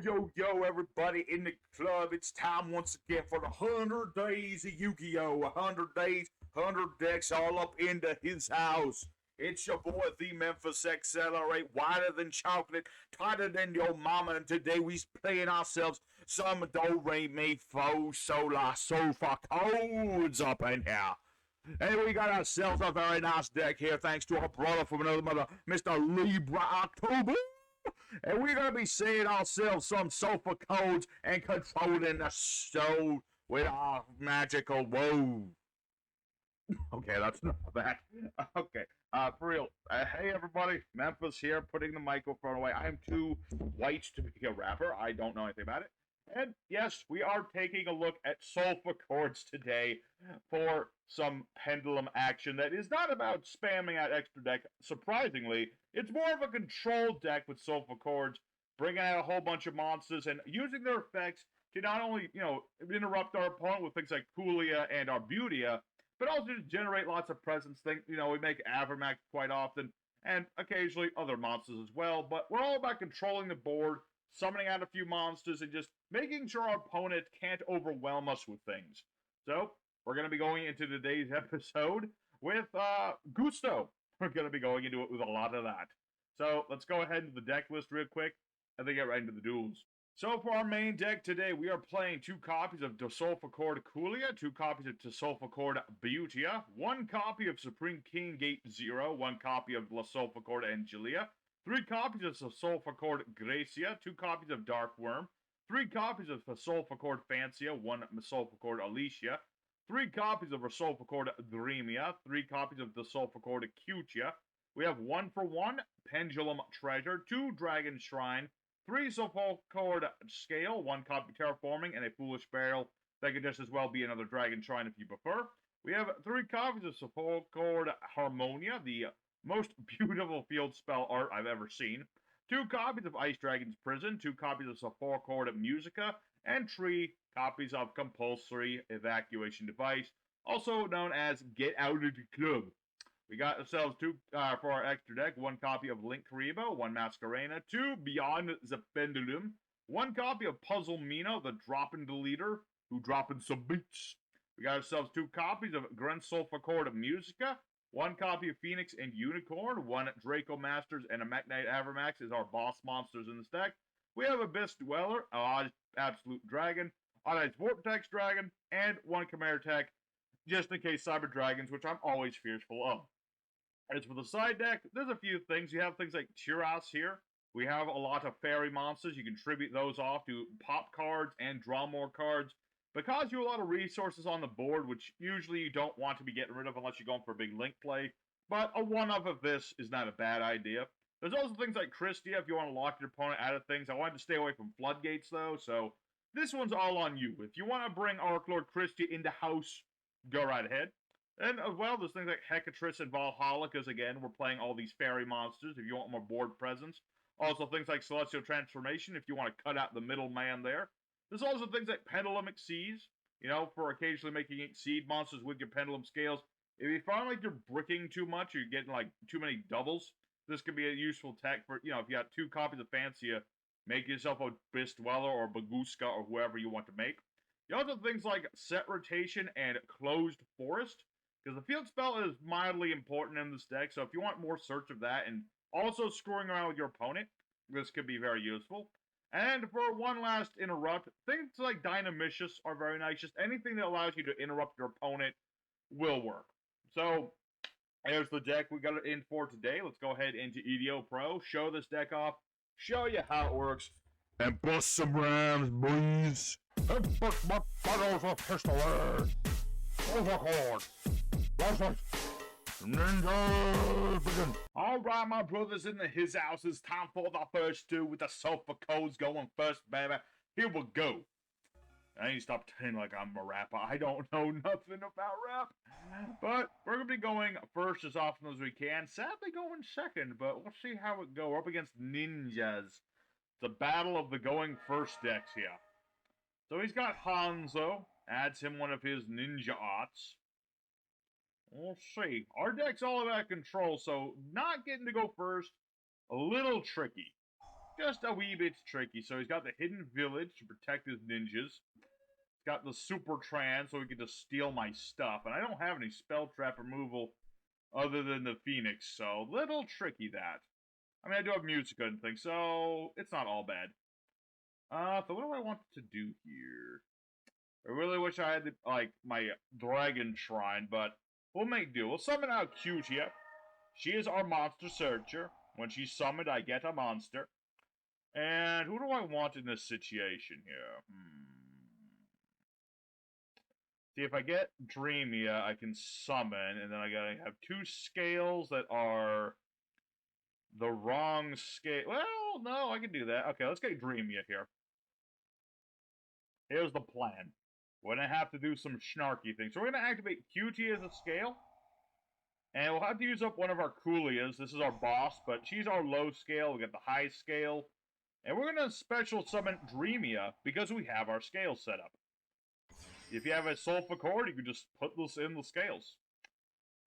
Yo, everybody in the club. It's time once again for the 100 days of Yu-Gi-Oh! 100 days, 100 decks all up into his house. It's your boy, the Memphis Accelerate, whiter than chocolate, tighter than your mama, and today we's playing ourselves some Do, Re, Mi, Fo, Sol, La, Solfachods up in here. And we got ourselves a very nice deck here, thanks to our brother from another mother, Mr. Libra October. And we're going to be seeing ourselves some Solfachods and controlling the show with our magical woe. Okay, that's not bad. Okay, for real. Hey, everybody. Memphis here, putting the microphone away. I'm too white to be a rapper. I don't know anything about it. And yes, we are taking a look at Solfachords today for some pendulum action that is not about spamming out extra deck. Surprisingly, it's more of a control deck with Solfachords, bringing out a whole bunch of monsters and using their effects to not only, interrupt our opponent with things like Coolie and Arbutia, but also to generate lots of presence. We make Avermax quite often, and occasionally other monsters as well, but we're all about controlling the board, summoning out a few monsters, and just making sure our opponent can't overwhelm us with things. So, we're going to be going into today's episode with Gusto. We're going to be going into it with a lot of that. So, let's go ahead to the deck list real quick, and then get right into the duels. So for our main deck today, we are playing 2 copies of Solfachord Coolia, 2 copies of Solfachord Beautia, 1 copy of Supreme King Gate 0, 1 copy of La Solfachord Angelia, 3 copies of Solfachord Gracia, 2 copies of Dark Worm, 3 copies of Solfachord Fancia, 1 Solfachord Alicia, 3 copies of Solfachord Dreamia, 3 copies of the Solfachord Cutia. We have 1 for 1 Pendulum Treasure, 2 Dragon Shrine, 3 Solfachord Scale, 1 copy Terraforming, and a Foolish Barrel. That could just as well be another Dragon Shrine if you prefer. We have 3 copies of Solfachord Harmonia, the most beautiful field spell art I've ever seen. 2 copies of Ice Dragon's Prison, 2 copies of Solfachord Musica, and 3 copies of Compulsory Evacuation Device, also known as Get Out of the Club. We got ourselves 2 for our extra deck, 1 copy of Link Karibo, 1 Masquerena, 2 Beyond the Pendulum, 1 copy of Puzzle Mino, the Droppin' Deleter, who dropping some beats. We got ourselves 2 copies of Grunt Solfachord Musica, 1 copy of Phoenix and Unicorn, 1 Draco Masters, and a Mekk-Knight Avermax is our boss monsters in this deck. We have Abyss Dweller, Absolute Dragon, Ice Vortex Dragon, and 1 Chimera Tech, just in case Cyber Dragons, which I'm always fearful of. As for the side deck, there's a few things. You have things like Tiras here. We have a lot of fairy monsters. You can tribute those off to pop cards and draw more cards. Because you have a lot of resources on the board, which usually you don't want to be getting rid of unless you're going for a big link play. But a one-up of this is not a bad idea. There's also things like Christia if you want to lock your opponent out of things. I wanted to stay away from Floodgates, though, so this one's all on you. If you want to bring Archlord Christia into house, go right ahead. And as well, there's things like Hecatrice and Valhalla, because again, we're playing all these fairy monsters if you want more board presence. Also things like Celestial Transformation if you want to cut out the middleman there. There's also things like Pendulum Exceeds, for occasionally making Exceed monsters with your Pendulum Scales. If you find like you're bricking too much, or you're getting like too many doubles, this could be a useful tech for, if you got 2 copies of Fancia, make yourself a Abyss Dweller or Baguska or whoever you want to make. You also have things like Set Rotation and Closed Forest, because the field spell is mildly important in this deck, so if you want more search of that and also screwing around with your opponent, this could be very useful. And for one last interrupt, things like Dynamicious are very nice. Just anything that allows you to interrupt your opponent will work. So, there's the deck we got it in for today. Let's go ahead into EDO Pro, show this deck off, show you how it works, and bust some rhymes, boys. And bust my bottles of history. Solfachord. Ninja begin. Alright, my brothers in his house, it's time for the first 2 with the Solfachods going first, baby. Here we go. I need to stop pretending like I'm a rapper. I don't know nothing about rap. But we're going to be going first as often as we can. Sadly going second, but we'll see how it goes. We're up against ninjas. It's a battle of the going first decks here. So he's got Hanzo. Adds him one of his ninja arts. We'll see. Our deck's all about control, so not getting to go first, a little tricky. just a wee bit tricky. So he's got the hidden village to protect his ninjas. He's got the super trance so he can just steal my stuff. And I don't have any spell trap removal other than the Phoenix, so little tricky that. I mean, I do have Musica and things, so it's not all bad. So what do I want to do here? I really wish I had, like, my Dragon Shrine, but we'll make do. We'll summon out Yugioh. She is our monster searcher. When she's summoned, I get a monster. And who do I want in this situation here? See, if I get Dreamia, I can summon, and then I gotta have 2 scales that are the wrong scale. Well, no, I can do that. Okay, let's get Dreamia here. Here's the plan. We're gonna have to do some snarky things. So we're gonna activate QT as a scale. And we'll have to use up one of our Coolias. This is our boss, but she's our low scale. We get the high scale. And we're gonna special summon Dreamia because we have our scale set up. If you have a Solfachord, you can just put this in the scales.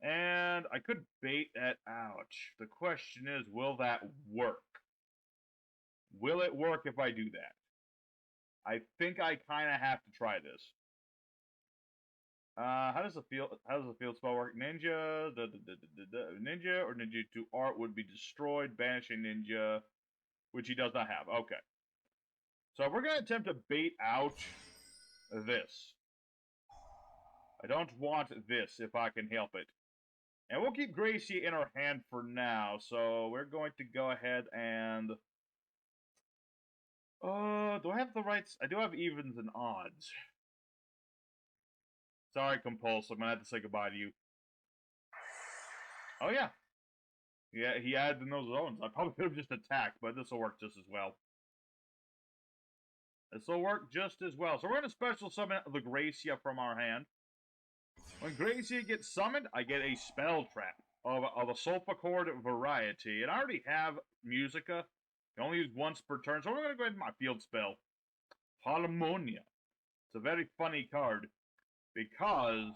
And I could bait that. Ouch. The question is, will that work? Will it work if I do that? I think I kind of have to try this. How does the field spell work? Ninja, ninja or ninja to art would be destroyed, banishing ninja, which he does not have. Okay. So we're going to attempt to bait out this. I don't want this if I can help it. And we'll keep Gracie in our hand for now. So we're going to go ahead and... do I have the rights? I do have evens and odds. Sorry, Compulse. I'm going to have to say goodbye to you. Oh, yeah. Yeah, he added in those zones. I probably could have just attacked, but this will work just as well. This will work just as well. So we're going to special summon the Gracia from our hand. When Gracia gets summoned, I get a spell trap of a Solfachord variety. And I already have Musica. I can only use once per turn. So we're going to go ahead and my field spell. Harmonia. It's a very funny card. Because,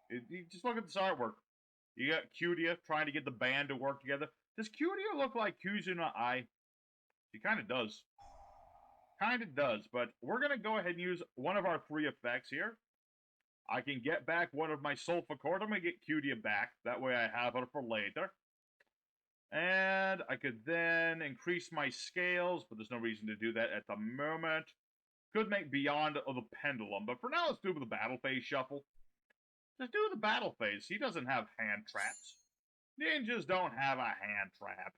you just look at this artwork. You got Yugioh trying to get the band to work together. Does Yugioh look like Kuzuna Ai? She kind of does. Kind of does, but we're going to go ahead and use one of our 3 effects here. I can get back one of my Solfachord. I'm going to get Yugioh back. That way I have it for later. And I could then increase my scales, but there's no reason to do that at the moment. Could make Beyond of the Pendulum, but for now let's do the Battle Phase Shuffle. Just do the Battle Phase. He doesn't have hand traps. Ninjas don't have a hand trap.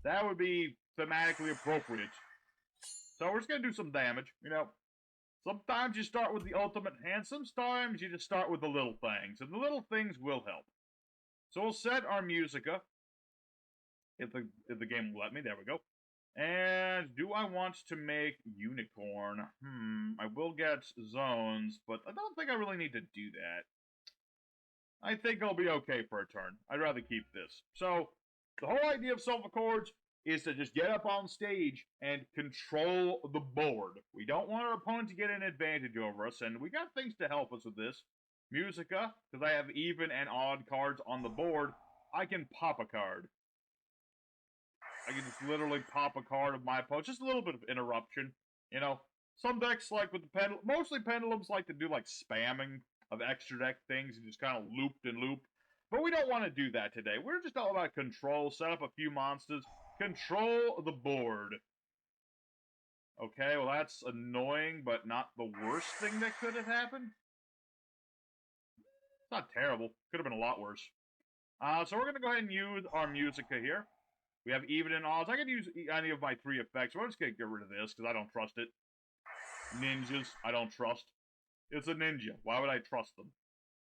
That would be thematically appropriate. So we're just going to do some damage, you know. Sometimes you start with the ultimate hand, sometimes you just start with the little things, and the little things will help. So we'll set our Musica, if the game will let me, there we go. And do I want to make Unicorn? I will get zones, but I don't think I really need to do that. I think I'll be okay for a turn. I'd rather keep this. So, the whole idea of Solfachords is to just get up on stage and control the board. We don't want our opponent to get an advantage over us, and we got things to help us with this. Musica, because I have even and odd cards on the board, I can pop a card. I can just literally pop a card of my opponent. Just a little bit of interruption, you know. Some decks, like with the pendulum, mostly pendulums like to do like spamming of extra deck things and just kind of looped and looped. But we don't want to do that today. We're just all about control, set up a few monsters, control the board. Okay, well that's annoying, but not the worst thing that could have happened. It's not terrible. Could have been a lot worse. So we're going to go ahead and use our Musica here. We have even and odds. I could use any of my 3 effects. We're just going to get rid of this because I don't trust it. Ninjas, I don't trust. It's a ninja. Why would I trust them?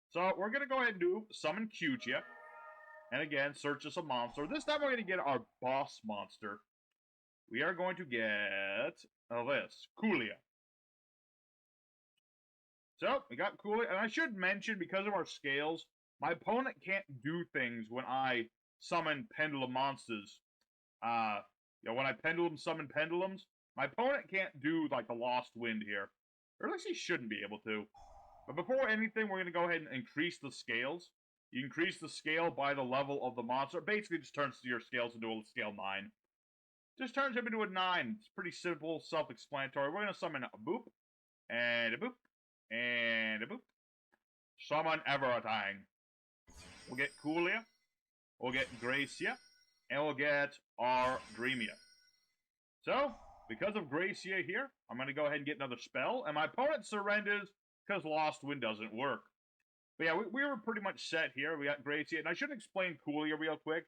So we're going to go ahead and do summon Yugioh. And again, search us a monster. This time we're going to get our boss monster. We are going to get this, Coolie. So, we got Coolie. And I should mention, because of our scales, my opponent can't do things when I summon pendulum monsters. When I pendulum summon pendulums, my opponent can't do, like, the Lost Wind here. Or at least he shouldn't be able to. But before anything, we're going to go ahead and increase the scales. You increase the scale by the level of the monster. It basically just turns your scales into a scale 9. Just turns him into a 9. It's pretty simple, self-explanatory. We're going to summon a boop, and a boop, and a boop. Summon everything. We'll get Coolie, we'll get Gracia, and we'll get our Dreamia. So, because of Gracia here, I'm going to go ahead and get another spell, and my opponent surrenders because Lost Wind doesn't work. But yeah, we were pretty much set here. We got Gracia, and I should explain Coolie real quick.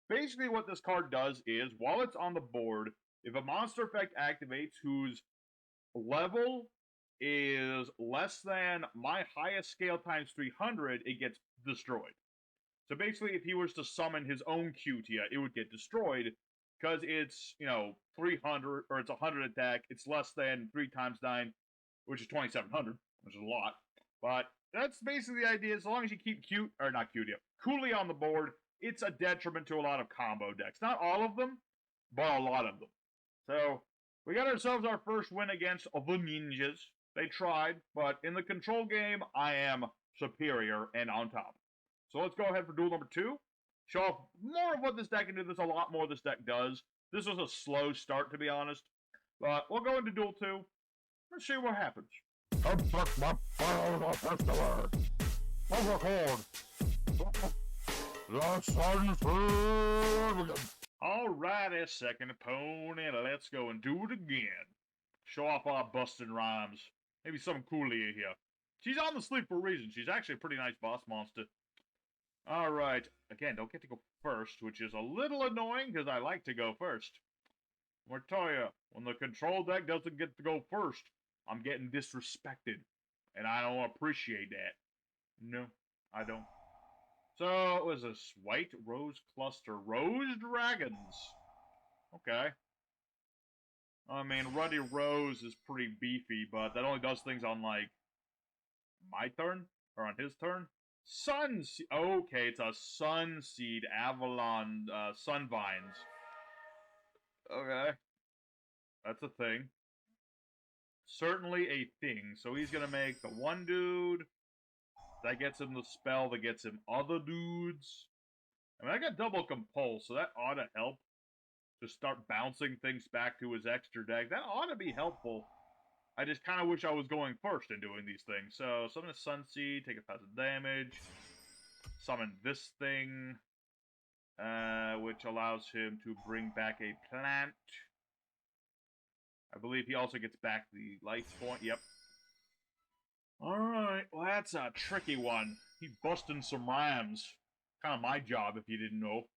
Basically, what this card does is, while it's on the board, if a monster effect activates whose level is less than my highest scale times 300, it gets destroyed. So basically, if he was to summon his own Cutia, it would get destroyed, because it's, 300, or it's 100 attack, it's less than 3 times 9, which is 2,700, which is a lot. But that's basically the idea. As long as you keep Coolie on the board, it's a detriment to a lot of combo decks. Not all of them, but a lot of them. So, we got ourselves our first win against the Ninjas. They tried, but in the control game, I am superior and on top. So let's go ahead for duel number 2. Show off more of what this deck can do. There's a lot more this deck does. This was a slow start, to be honest. But we'll go into duel 2. Let's see what happens. Alrighty, second opponent. Let's go and do it again. Show off our busting rhymes. Maybe some Coolie here. She's on the sleep for a reason. She's actually a pretty nice boss monster. Alright. Again, don't get to go first, which is a little annoying because I like to go first. I'm gonna tell you, when the control deck doesn't get to go first, I'm getting disrespected. And I don't appreciate that. No, I don't. So, it was this white rose cluster. Rose dragons. Okay. I mean, Ruddy Rose is pretty beefy, but that only does things on, like, my turn? Or on his turn? Sunseed. Okay, it's a Sunseed Avalon Sunvines. Okay. That's a thing. Certainly a thing. So he's gonna make the one dude. That gets him the spell that gets him other dudes. I mean, I got double compulse, so that ought to help. To start bouncing things back to his extra deck. That ought to be helpful. I just kind of wish I was going first in doing these things. So, summon a Sunseed, take 1,000 damage. Summon this thing, which allows him to bring back a plant. I believe he also gets back the life point. Yep. Alright, well that's a tricky one. He busting some rhymes. Kind of my job, if you didn't know.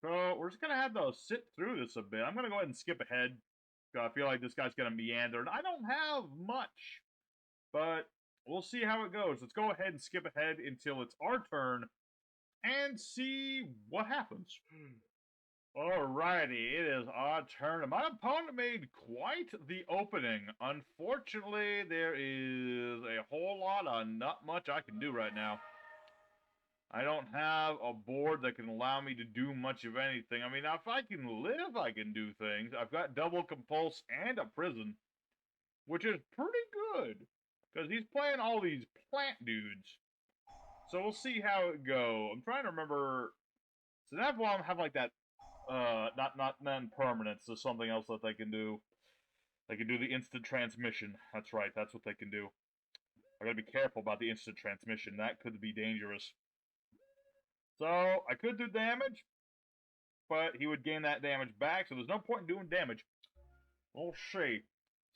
So, we're just going to have to sit through this a bit. I'm going to go ahead and skip ahead. I feel like this guy's going to meander. And I don't have much. But we'll see how it goes. Let's go ahead and skip ahead until it's our turn. And see what happens. Alrighty, it is our turn. My opponent made quite the opening. Unfortunately, there is a whole lot of not much I can do right now. I don't have a board that can allow me to do much of anything. I mean, if I can live, I can do things. I've got double compulse and a prison, which is pretty good, because he's playing all these plant dudes. So we'll see how it go. I'm trying to remember. So that one have like that, not non-permanent, so something else that they can do. They can do the instant transmission. That's right, that's what they can do. I gotta be careful about the instant transmission. That could be dangerous. So, I could do damage, but he would gain that damage back, so there's no point in doing damage. We'll see.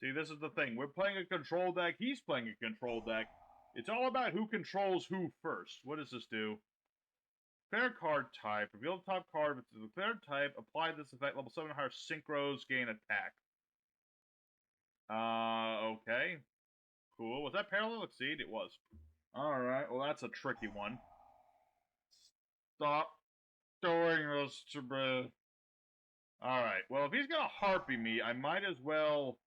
See, this is the thing. We're playing a control deck, he's playing a control deck. It's all about who controls who first. What does this do? Declare card type. Reveal the top card with the declared type. Apply this effect. Level 7 higher synchros. Gain attack. Okay. Cool. Was that Parallel Exceed? It was. Alright, well that's a tricky one. Stop doing this to me. Alright, well if he's gonna harpy me, I might as well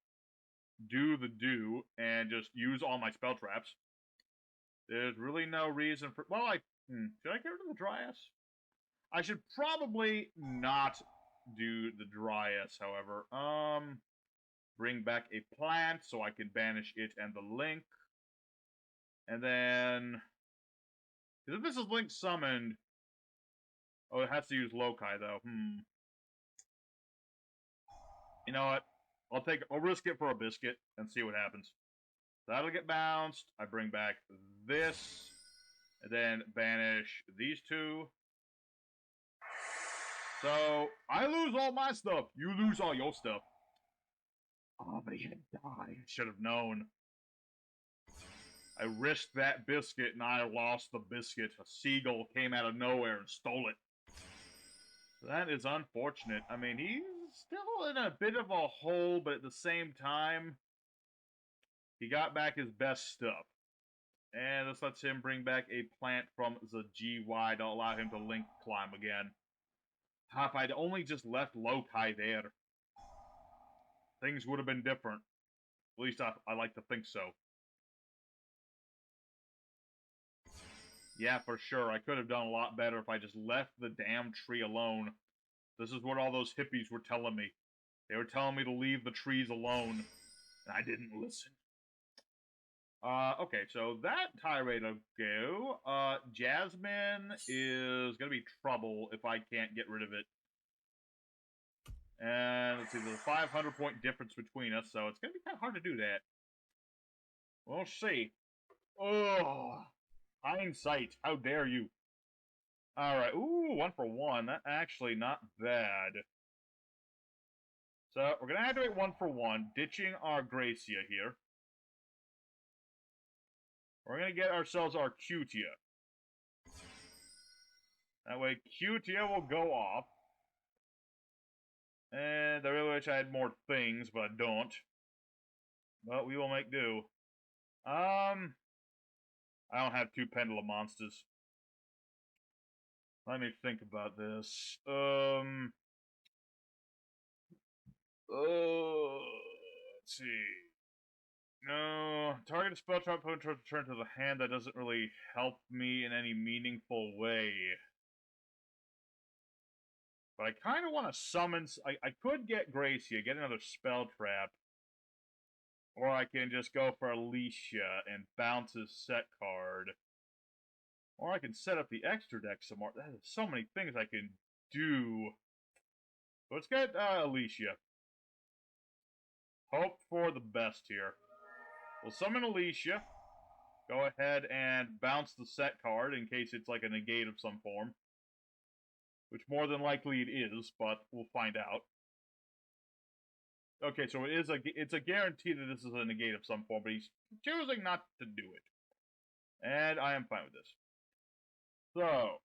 do the do and just use all my spell traps. There's really no reason for... Well, should I get rid of the Dryas? I should probably not do the Dryas, however. Bring back a plant so I can banish it and the link. And then... If this is link summoned... Oh, it has to use Loci, though. You know what? I'll risk it for a biscuit and see what happens. That'll get bounced. I bring back this. And then banish these two. So, I lose all my stuff. You lose all your stuff. Oh, but he had died. I should have known. I risked that biscuit and I lost the biscuit. A seagull came out of nowhere and stole it. That is unfortunate. I mean, he's still in a bit of a hole, but at the same time, he got back his best stuff. And this lets him bring back a plant from the GY to allow him to link climb again. If I'd only just left Lokai there, things would have been different. At least I like to think so. Yeah, for sure. I could have done a lot better if I just left the damn tree alone. This is what all those hippies were telling me. They were telling me to leave the trees alone, and I didn't listen. Okay, so that tirade will go. Jasmine is gonna be trouble if I can't get rid of it. And let's see, there's a 500-point difference between us, so it's gonna be kind of hard to do that. We'll see. Oh, hindsight, how dare you. Alright, ooh, 1 for 1. That's actually not bad. So, we're gonna activate 1 for 1, ditching our Gracia here. We're going to get ourselves our Cutia. That way, Cutia will go off. And I really wish I had more things, but I don't. But we will make do. I don't have 2 Pendulum Monsters. Let me think about this. Let's see. No, target spell trap put return to the hand. That doesn't really help me in any meaningful way. But I kind of want to summon. I could get Gracia, get another spell trap, or I can just go for Alicia and bounce his set card, or I can set up the extra deck some more. There's so many things I can do. So let's get Alicia. Hope for the best here. We'll summon Alicia. Go ahead and bounce the set card in case it's like a negate of some form. Which more than likely it is, but we'll find out. Okay, so it's a guarantee that this is a negate of some form, but he's choosing not to do it. And I am fine with this. So,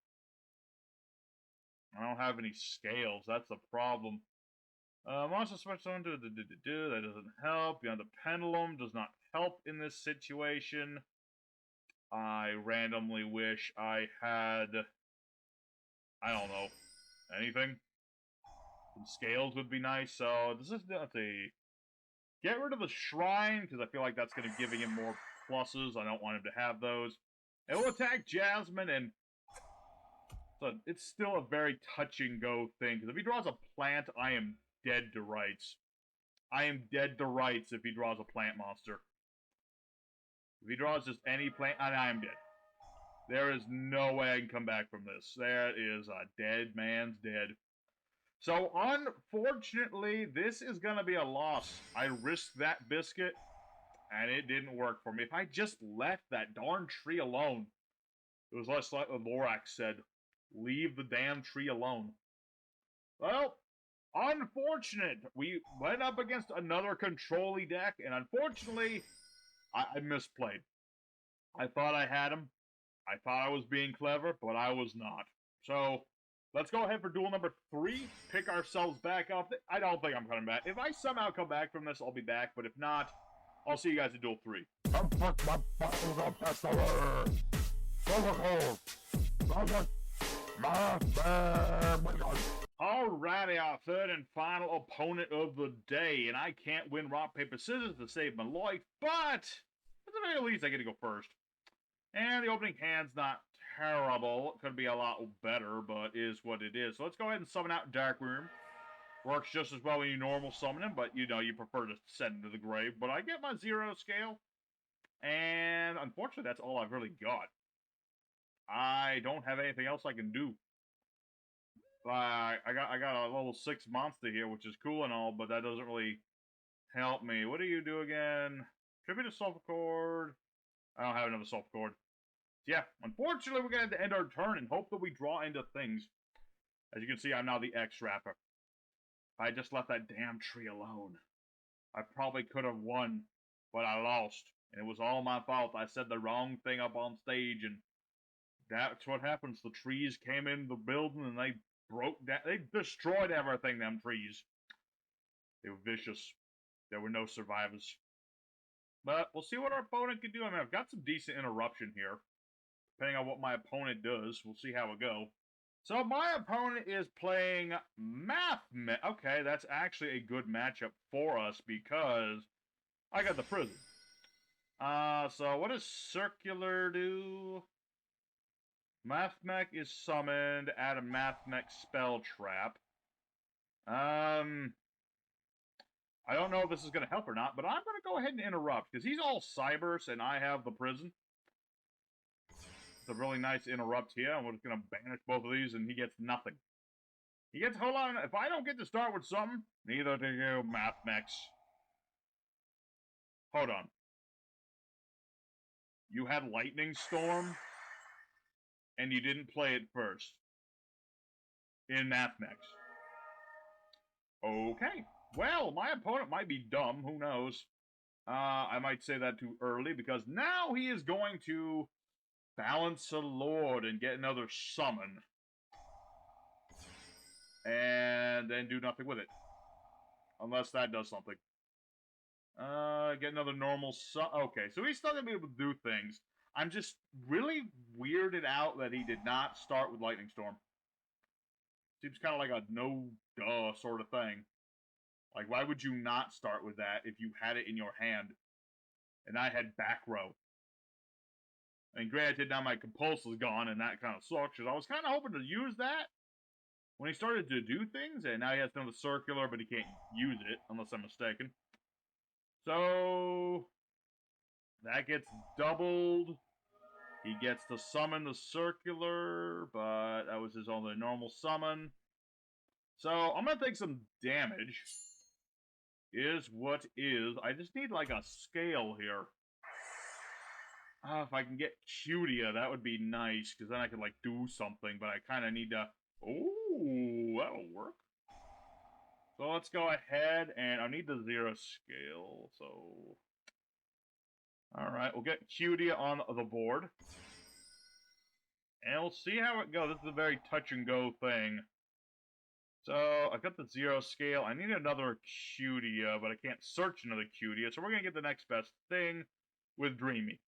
I don't have any scales, that's the problem. Monster switch on to that doesn't help. Beyond the Pendulum does not help in this situation. I randomly wish I had, I don't know, anything. Some scales would be nice. So this is the get rid of the shrine because I feel like that's going to be giving him more pluses. I don't want him to have those. It will attack Jasmine, and so it's still a very touch and go thing. Because if he draws a plant, I am dead to rights. I am dead to rights if he draws a plant monster. If he draws just any plant, I am dead. There is no way I can come back from this. There is a dead man's dead. So, unfortunately, this is going to be a loss. I risked that biscuit, and it didn't work for me. If I just left that darn tree alone, it was less like what Lorax said, leave the damn tree alone. Well, unfortunate. We went up against another control-y deck, and unfortunately, I misplayed. I thought I had him. I thought I was being clever, but I was not. So, let's go ahead for duel number 3. Pick ourselves back up. I don't think I'm coming back. If I somehow come back from this, I'll be back. But if not, I'll see you guys in duel 3. Alrighty, our third and final opponent of the day. And I can't win rock, paper, scissors to save my life. But, at the very least, I get to go first. And the opening hand's not terrible. It could be a lot better, but is what it is. So let's go ahead and summon out Dark Room. Works just as well when you normal summon him, but you know you prefer to send him to the grave. But I get my 0 scale. And unfortunately, that's all I've really got. I don't have anything else I can do. I got a level 6 monster here, which is cool and all, but that doesn't really help me. What do you do again? Tribute to Solfachord. I don't have another Solfachord. Yeah, unfortunately, we're going to end our turn and hope that we draw into things. As you can see, I'm now the X-Rapper. If I just left that damn tree alone, I probably could have won, but I lost. And it was all my fault. I said the wrong thing up on stage, and that's what happens. The trees came in the building, and they broke down. They destroyed everything, them trees. They were vicious. There were no survivors. But we'll see what our opponent can do. I mean, I've got some decent interruption here. Depending on what my opponent does, we'll see how it goes. So my opponent is playing MathMech. Okay, that's actually a good matchup for us because I got the prison. So what does Circular do? MathMech is summoned. Add a MathMech spell trap. I don't know if this is going to help or not, but I'm going to go ahead and interrupt because he's all Cybers and I have the prison. It's a really nice interrupt here. I'm just going to banish both of these and he gets nothing. He gets, hold on, if I don't get to start with something, neither do you, MathMechs. Hold on. You had Lightning Storm and you didn't play it first in MathMechs. Okay. Well, my opponent might be dumb. Who knows? I might say that too early because now he is going to balance a Lord and get another summon. And then do nothing with it. Unless that does something. Get another normal okay, so he's still going to be able to do things. I'm just really weirded out that he did not start with Lightning Storm. Seems kind of like a no-duh sort of thing. Like, why would you not start with that if you had it in your hand? And I had back row. And granted, now my compulse is gone, and that kind of sucks, because I was kind of hoping to use that when he started to do things, and now he has another circular, but he can't use it, unless I'm mistaken. So, that gets doubled. He gets to summon the circular, but that was his only normal summon. So, I'm going to take some damage. Is what is. I just need, like, a scale here. If I can get Yugioh, that would be nice, because then I could, like, do something, but I kind of need to... Ooh, that'll work. So let's go ahead, and I need the 0 scale, so... Alright, we'll get Yugioh on the board. And we'll see how it goes. This is a very touch-and-go thing. So, I've got the 0 scale. I need another Yugioh, but I can't search another Yugioh, so we're going to get the next best thing with Dreamy.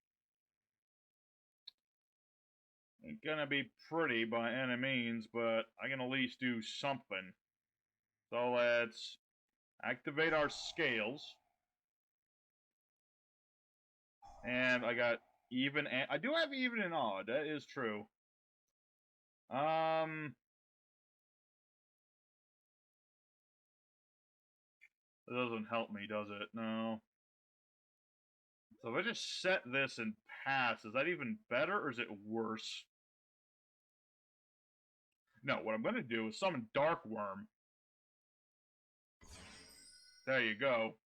Ain't gonna be pretty by any means, but I can at least do something. So let's activate our scales. And I got even and I do have even and odd, that is true. That doesn't help me, does it? No. So if I just set this and pass, is that even better or is it worse? No, what I'm gonna do is summon Dark Worm. There you go.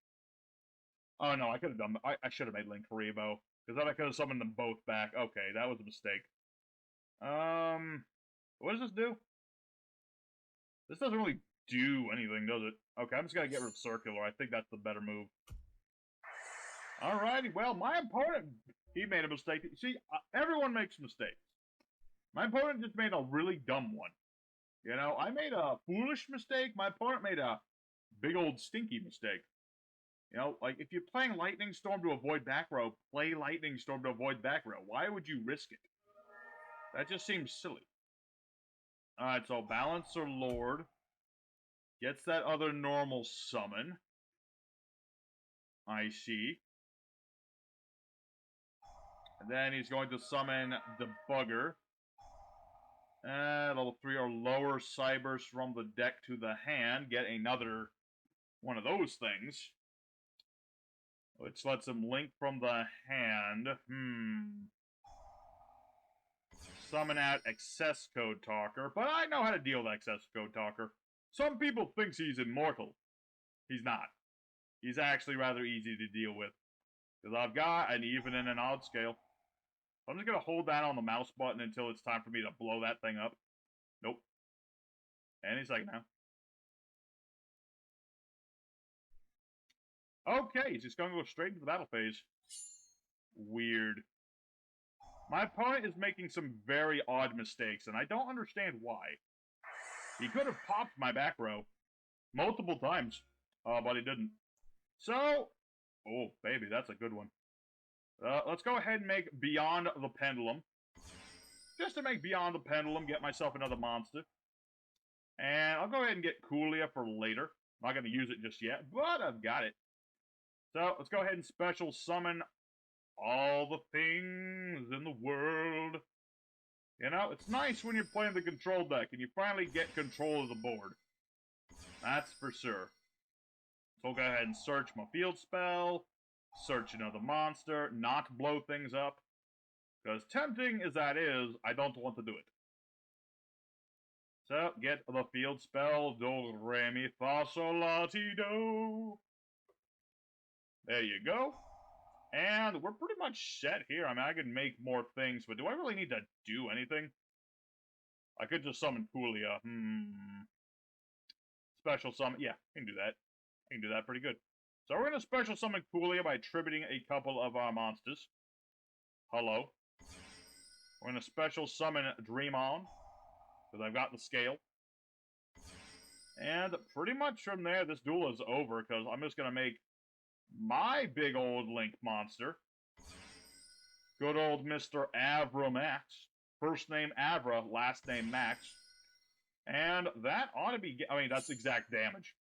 Oh no, I could have done. I should have made Link Haribo because then I could have summoned them both back. Okay, that was a mistake. What does this do? This doesn't really do anything, does it? Okay, I'm just gonna get rid of Circular. I think that's the better move. Alrighty, well, my opponent, he made a mistake. See, everyone makes mistakes. My opponent just made a really dumb one. You know, I made a foolish mistake. My opponent made a big old stinky mistake. You know, like, if you're playing Lightning Storm to avoid back row, play Lightning Storm to avoid back row. Why would you risk it? That just seems silly. Alright, so Balancer Lord gets that other normal summon. I see. And then he's going to summon the Bugger. Level 3 or lower Cybers from the deck to the hand. Get another one of those things. Which lets him link from the hand. summon out Excess Code Talker, but I know how to deal with Excess Code Talker. Some people think he's immortal. He's not. He's actually rather easy to deal with. Because I've got an even and an odd scale. I'm just going to hold down on the mouse button until it's time for me to blow that thing up. Nope. Any second now. Okay, he's just going to go straight into the battle phase. Weird. My opponent is making some very odd mistakes, and I don't understand why. He could have popped my back row multiple times, but he didn't. So, oh, baby, that's a good one. Let's go ahead and make Beyond the Pendulum. Just to make Beyond the Pendulum, get myself another monster. And I'll go ahead and get Coolie for later. I'm not going to use it just yet, but I've got it. So, let's go ahead and special summon all the things in the world. You know, it's nice when you're playing the control deck and you finally get control of the board. That's for sure. So I'll go ahead and search my field spell, search another monster, not blow things up. Because tempting as that is, I don't want to do it. So, get the field spell, do, re, mi, fa, sol, la, ti, do. There you go. And we're pretty much set here. I mean, I can make more things, but do I really need to do anything? I could just summon Coolie. Special summon. Yeah, I can do that. I can do that pretty good. So we're going to special summon Coolie by attributing a couple of our monsters. Hello. We're going to special summon Dream On, because I've got the scale. And pretty much from there, this duel is over, because I'm just going to make my big old Link monster. Good old Mr. Avra Max. First name Avra, last name Max. And that ought to be... I mean, that's exact damage.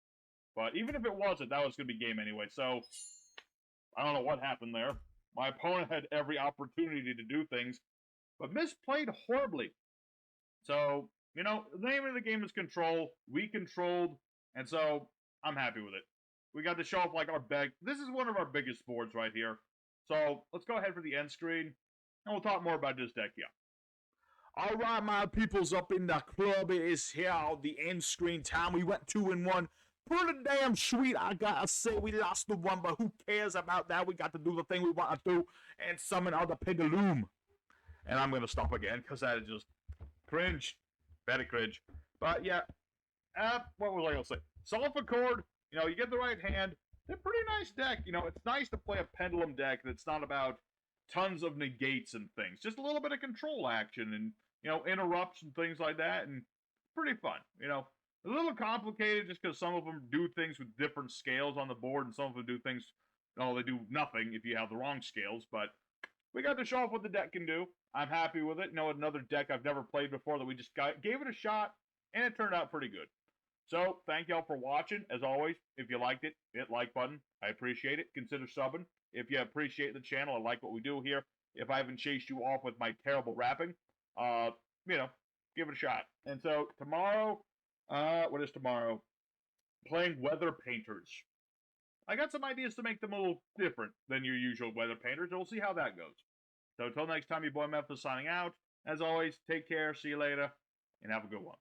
But even if it wasn't, that was going to be game anyway. So, I don't know what happened there. My opponent had every opportunity to do things, but misplayed horribly. So, you know, the name of the game is Control. We controlled, and so I'm happy with it. We got to show off, like, our big... This is one of our biggest boards right here. So, let's go ahead for the end screen, and we'll talk more about this deck here. All right, my peoples up in the club, it is here, the end screen time. We went 2-1. Pretty damn sweet, I gotta say. We lost the one, but who cares about that? We got to do the thing we want to do and summon out the pendulum. And I'm going to stop again, because that is just cringe. Very cringe. But, yeah, what was I going to say? Solfachord, you know, you get the right hand. They're a pretty nice deck. You know, it's nice to play a pendulum deck that's not about tons of negates and things. Just a little bit of control action and, you know, interrupts and things like that. And pretty fun, you know. A little complicated just because some of them do things with different scales on the board and some of them do things, no, they do nothing if you have the wrong scales. But we got to show off what the deck can do. I'm happy with it. You know, another deck I've never played before that we just gave it a shot, and it turned out pretty good. So, thank y'all for watching. As always, if you liked it, hit like button. I appreciate it. Consider subbing. If you appreciate the channel and like what we do here, if I haven't chased you off with my terrible rapping, you know, give it a shot. And so, tomorrow, what is tomorrow? Playing Weather Painters. I got some ideas to make them a little different than your usual Weather Painters, and we'll see how that goes. So, until next time, your boy Memphis signing out. As always, take care, see you later, and have a good one.